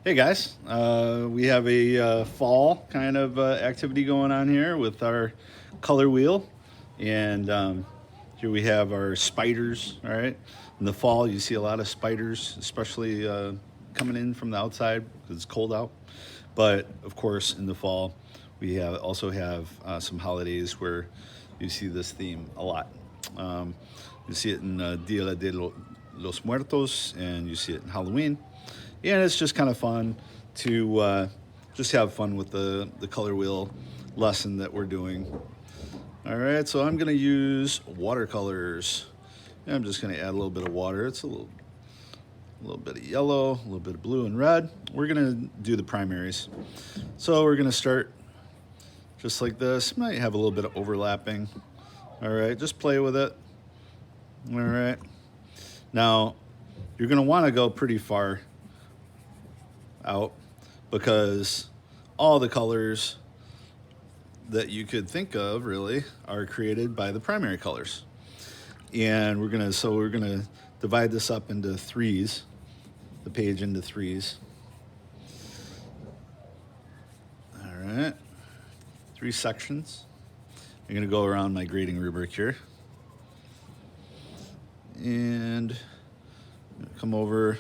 Hey guys, we have a fall kind of activity going on here with our color wheel, and here we have our spiders. All right, in the fall you see a lot of spiders, especially coming in from the outside because it's cold out. But of course, in the fall also have some holidays where you see this theme a lot. Um, you see it in Dia de los Muertos, and you see it in Halloween. Yeah, and it's just kind of fun to just have fun with the color wheel lesson that we're doing. All right, so I'm going to use watercolors. And I'm just going to add a little bit of water. It's a little bit of yellow, a little bit of blue and red. We're going to do the primaries. So we're going to start just like this. Might have a little bit of overlapping. All right, just play with it. All right. Now, you're going to want to go pretty far out because all the colors that you could think of really are created by the primary colors. And we're gonna divide this up into threes, the page into threes. All right, three sections. I'm gonna go around my grading rubric here. And come over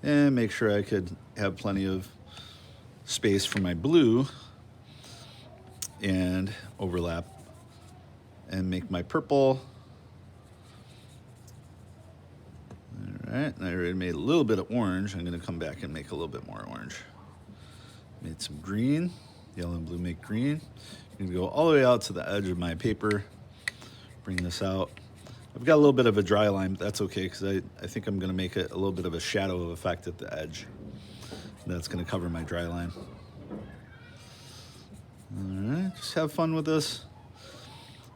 and make sure I could have plenty of space for my blue and overlap and make my purple. All right, I already made a little bit of orange. I'm gonna come back and make a little bit more orange. Made some green, yellow and blue make green. I'm gonna go all the way out to the edge of my paper, bring this out. I've got a little bit of a dry line, but that's okay because I think I'm gonna make it a little bit of a shadow effect at the edge. That's gonna cover my dry line. All right, just have fun with this.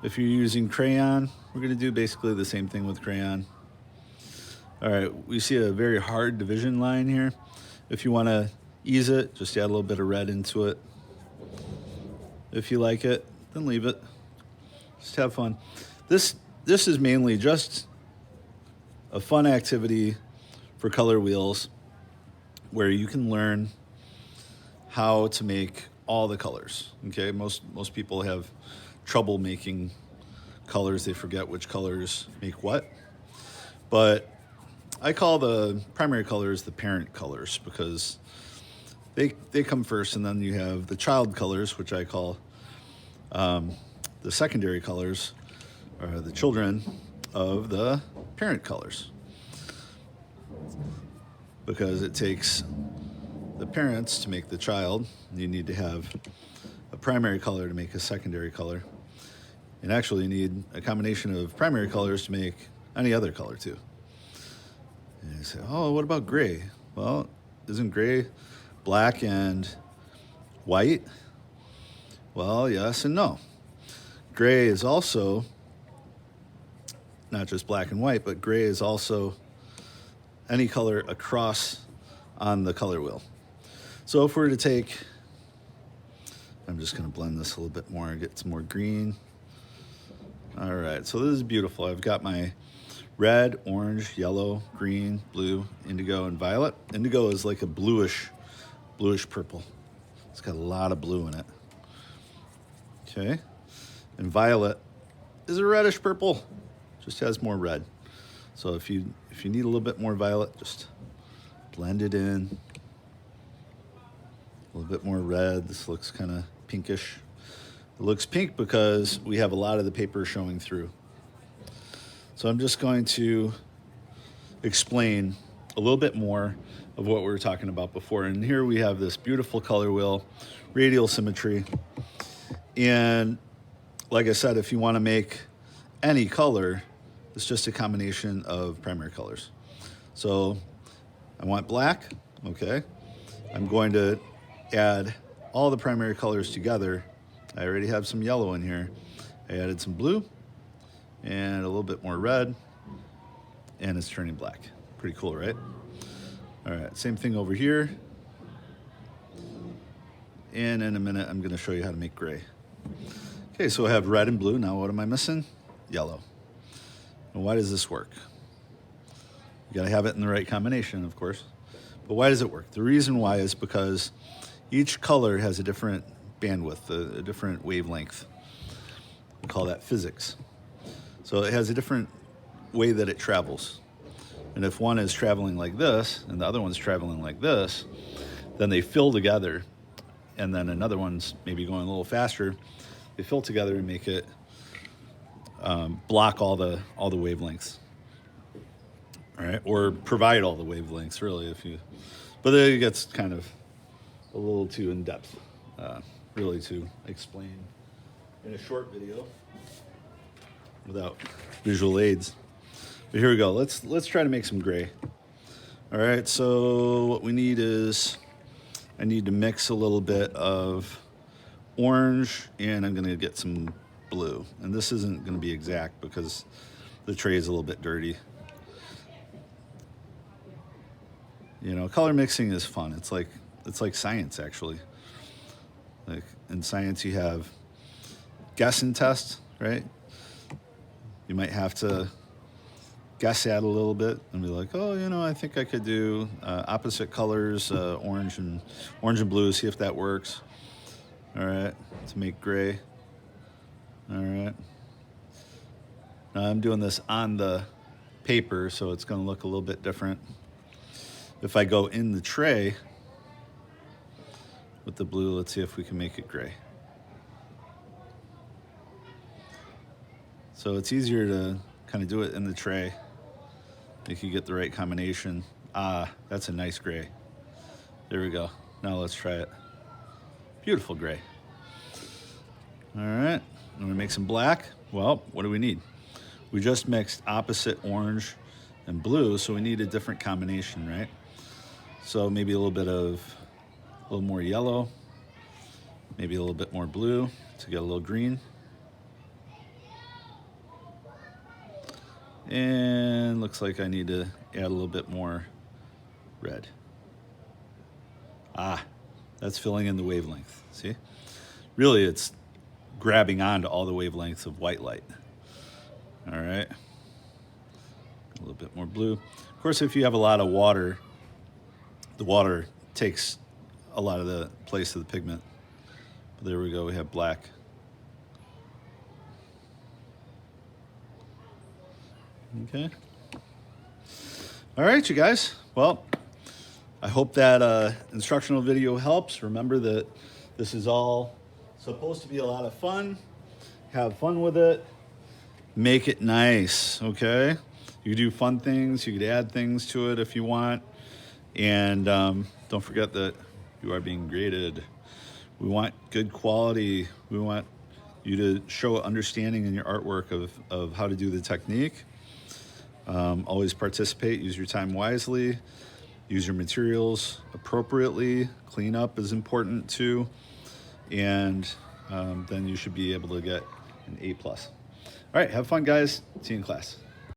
If you're using crayon, we're gonna do basically the same thing with crayon. All right, we see a very hard division line here. If you wanna ease it, just add a little bit of red into it. If you like it, then leave it. Just have fun. This is mainly just a fun activity for color wheels where you can learn how to make all the colors. Okay, most people have trouble making colors. They forget which colors make what. But I call the primary colors the parent colors because they come first, and then you have the child colors, which I call the secondary colors, are the children of the parent colors. Because it takes the parents to make the child. You need to have a primary color to make a secondary color. And actually, you need a combination of primary colors to make any other color too. And you say, oh, what about gray? Well, isn't gray black and white? Well, yes and no. Gray is also not just black and white, but gray is also any color across on the color wheel. So if we're to take, I'm just going to blend this a little bit more and get some more green. All right, so this is beautiful. I've got my red, orange, yellow, green, blue, indigo, and violet. Indigo is like a bluish purple. It's got a lot of blue in it. Okay, and violet is a reddish purple, just has more red. So if you need a little bit more violet, just blend it in. A little bit more red. This looks kind of pinkish. It looks pink because we have a lot of the paper showing through. So I'm just going to explain a little bit more of what we were talking about before. And here we have this beautiful color wheel, radial symmetry. And like I said, if you want to make any color, it's just a combination of primary colors. So I want black, okay. I'm going to add all the primary colors together. I already have some yellow in here. I added some blue and a little bit more red, and it's turning black. Pretty cool, right? All right, same thing over here. And in a minute, I'm gonna show you how to make gray. Okay, so I have red and blue. Now what am I missing? Yellow. And why does this work? You gotta have it in the right combination, of course. But why does it work? The reason why is because each color has a different bandwidth, a different wavelength. We call that physics. So it has a different way that it travels. And if one is traveling like this and the other one's traveling like this, then they fill together. And then another one's maybe going a little faster. They fill together and make it block all the wavelengths. All right, or provide all the wavelengths, really, but then it gets kind of a little too in depth, really, to explain in a short video without visual aids. But here we go. Let's try to make some gray. All right, so what we need is, I need to mix a little bit of orange, and I'm gonna get some blue. And this isn't gonna be exact because the tray is a little bit dirty. You know, color mixing is fun. It's like science, actually. Like in science, you have guess and test, right? You might have to guess at a little bit and be like, oh, you know, I think I could do opposite colors, orange and blue, see if that works. All right, to make gray. All right. Now I'm doing this on the paper, so it's going to look a little bit different. If I go in the tray with the blue, let's see if we can make it gray. So it's easier to kind of do it in the tray if you get the right combination. Ah, that's a nice gray. There we go. Now let's try it. Beautiful gray. All right, I'm gonna make some black. Well, what do we need? We just mixed opposite orange and blue, so we need a different combination, right? So maybe a little more yellow, maybe a little bit more blue to get a little green. And looks like I need to add a little bit more red. Ah, that's filling in the wavelength, see? Really, it's grabbing onto all the wavelengths of white light. All right, a little bit more blue. Of course, if you have a lot of water, the water takes a lot of the place of the pigment. But there we go, we have black. Okay. All right, you guys. Well, I hope that instructional video helps. Remember that this is all supposed to be a lot of fun. Have fun with it. Make it nice, okay? You can do fun things. You could add things to it if you want. And don't forget that you are being graded. We want good quality. We want you to show understanding in your artwork of how to do the technique. Always participate, use your time wisely, use your materials appropriately. Clean up is important too. And then you should be able to get an A+. All right, have fun, guys. See you in class.